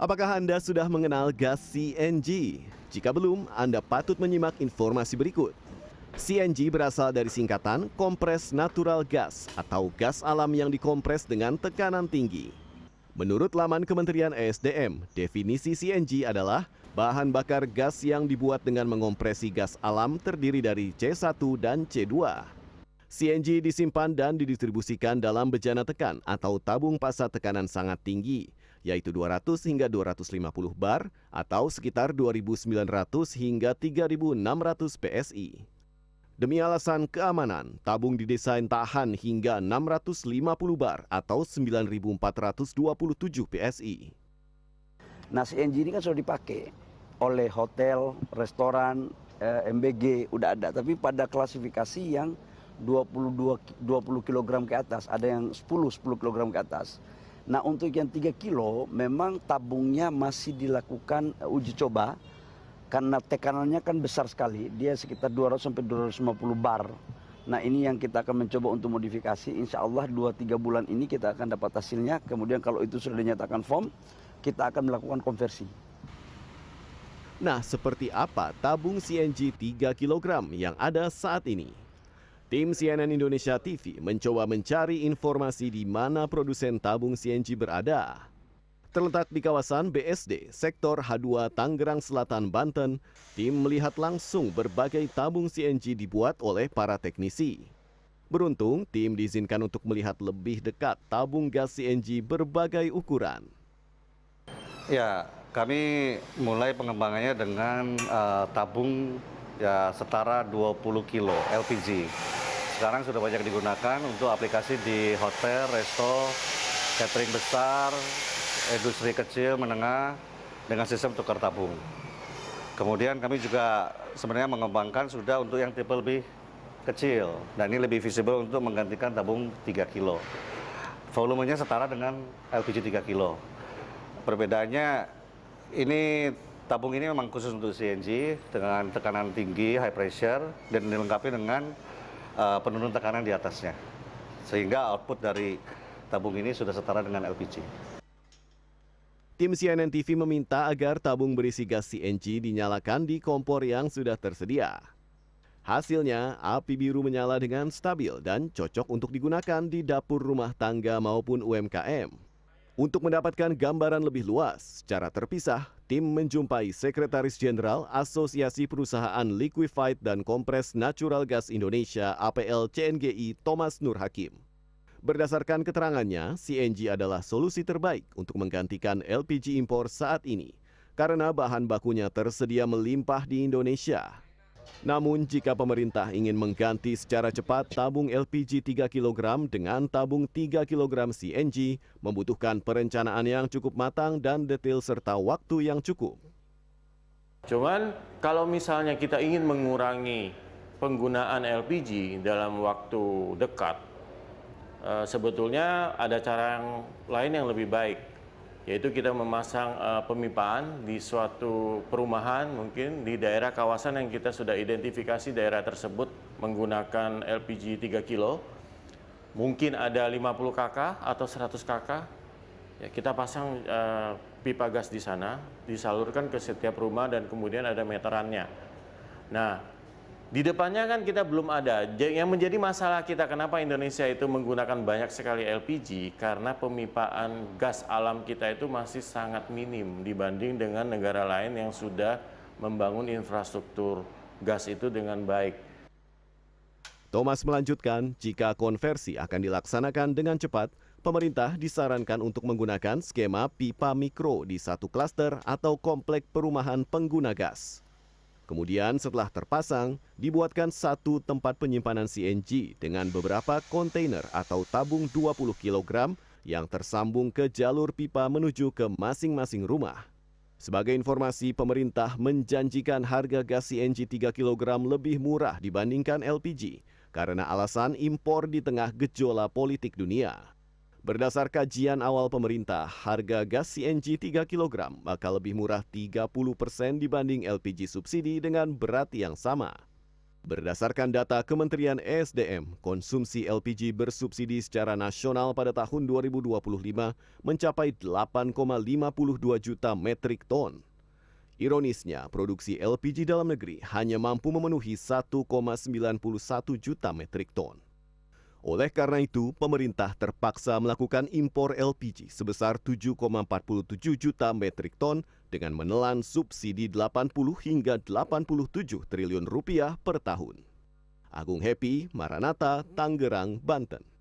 Apakah Anda sudah mengenal gas CNG? Jika belum, Anda patut menyimak informasi berikut. CNG berasal dari singkatan kompres natural gas atau gas alam yang dikompres dengan tekanan tinggi. Menurut laman Kementerian ESDM, definisi CNG adalah bahan bakar gas yang dibuat dengan mengompresi gas alam terdiri dari C1 dan C2. CNG disimpan dan didistribusikan dalam bejana tekan atau tabung pasa tekanan sangat tinggi, yaitu 200 hingga 250 bar atau sekitar 2.900 hingga 3.600 PSI. Demi alasan keamanan, tabung didesain tahan hingga 650 bar atau 9.427 PSI. Nah, CNG ini kan sudah dipakai oleh hotel, restoran, MBG, udah ada. Tapi pada klasifikasi yang 20 kg ke atas, ada yang 10 kg ke atas. Nah, untuk yang 3 kilo memang tabungnya masih dilakukan uji coba karena tekanannya kan besar sekali, dia sekitar 200 sampai 250 bar. Nah, ini yang kita akan mencoba untuk modifikasi. Insya Allah 2-3 bulan ini kita akan dapat hasilnya. Kemudian kalau itu sudah dinyatakan firm, kita akan melakukan konversi. Nah, seperti apa tabung CNG 3 kg yang ada saat ini? Tim CNN Indonesia TV mencoba mencari informasi di mana produsen tabung CNG berada. Terletak di kawasan BSD, Sektor H2 Tangerang Selatan, Banten, tim melihat langsung berbagai tabung CNG dibuat oleh para teknisi. Beruntung, tim diizinkan untuk melihat lebih dekat tabung gas CNG berbagai ukuran. Ya, kami mulai pengembangannya dengan tabung ya setara 20 kilo LPG. Sekarang sudah banyak digunakan untuk aplikasi di hotel, resto, catering besar, industri kecil, menengah, dengan sistem tukar tabung. Kemudian kami juga sebenarnya mengembangkan sudah untuk yang tipe lebih kecil, dan ini lebih visible untuk menggantikan tabung 3 kilo. Volumenya setara dengan LPG 3 kilo. Perbedaannya, ini tabung ini memang khusus untuk CNG dengan tekanan tinggi, high pressure, dan dilengkapi dengan penurun tekanan di atasnya. Sehingga output dari tabung ini sudah setara dengan LPG. Tim CNN TV meminta agar tabung berisi gas CNG dinyalakan di kompor yang sudah tersedia. Hasilnya, api biru menyala dengan stabil dan cocok untuk digunakan di dapur rumah tangga maupun UMKM. Untuk mendapatkan gambaran lebih luas, secara terpisah, tim menjumpai Sekretaris Jenderal Asosiasi Perusahaan Liquefied dan Kompres Natural Gas Indonesia (APL CNGI) Thomas Nur Hakim. Berdasarkan keterangannya, CNG adalah solusi terbaik untuk menggantikan LPG impor saat ini, karena bahan bakunya tersedia melimpah di Indonesia. Namun, jika pemerintah ingin mengganti secara cepat tabung LPG 3 kg dengan tabung 3 kg CNG, membutuhkan perencanaan yang cukup matang dan detail serta waktu yang cukup. Cuman, kalau misalnya kita ingin mengurangi penggunaan LPG dalam waktu dekat, sebetulnya ada cara yang lain yang lebih baik, yaitu kita memasang pemipaan di suatu perumahan, mungkin di daerah kawasan yang kita sudah identifikasi daerah tersebut menggunakan LPG 3 kilo, mungkin ada 50 KK atau 100 KK, ya, kita pasang pipa gas di sana, disalurkan ke setiap rumah dan kemudian ada meterannya. Nah, di depannya kan kita belum ada. Yang menjadi masalah kita kenapa Indonesia itu menggunakan banyak sekali LPG, karena pemipaan gas alam kita itu masih sangat minim dibanding dengan negara lain yang sudah membangun infrastruktur gas itu dengan baik. Thomas melanjutkan, jika konversi akan dilaksanakan dengan cepat, pemerintah disarankan untuk menggunakan skema pipa mikro di satu klaster atau komplek perumahan pengguna gas. Kemudian setelah terpasang, dibuatkan satu tempat penyimpanan CNG dengan beberapa kontainer atau tabung 20 kg yang tersambung ke jalur pipa menuju ke masing-masing rumah. Sebagai informasi, pemerintah menjanjikan harga gas CNG 3 kg lebih murah dibandingkan LPG karena alasan impor di tengah gejolak politik dunia. Berdasar kajian awal pemerintah, harga gas CNG 3 kg bakal lebih murah 30% dibanding LPG subsidi dengan berat yang sama. Berdasarkan data Kementerian ESDM, konsumsi LPG bersubsidi secara nasional pada tahun 2025 mencapai 8,52 juta metrik ton. Ironisnya, produksi LPG dalam negeri hanya mampu memenuhi 1,91 juta metrik ton. Oleh karena itu, pemerintah terpaksa melakukan impor LPG sebesar 7,47 juta metrik ton dengan menelan subsidi 80 hingga 87 triliun rupiah per tahun. Agung Happy, Maranatha, Tangerang, Banten.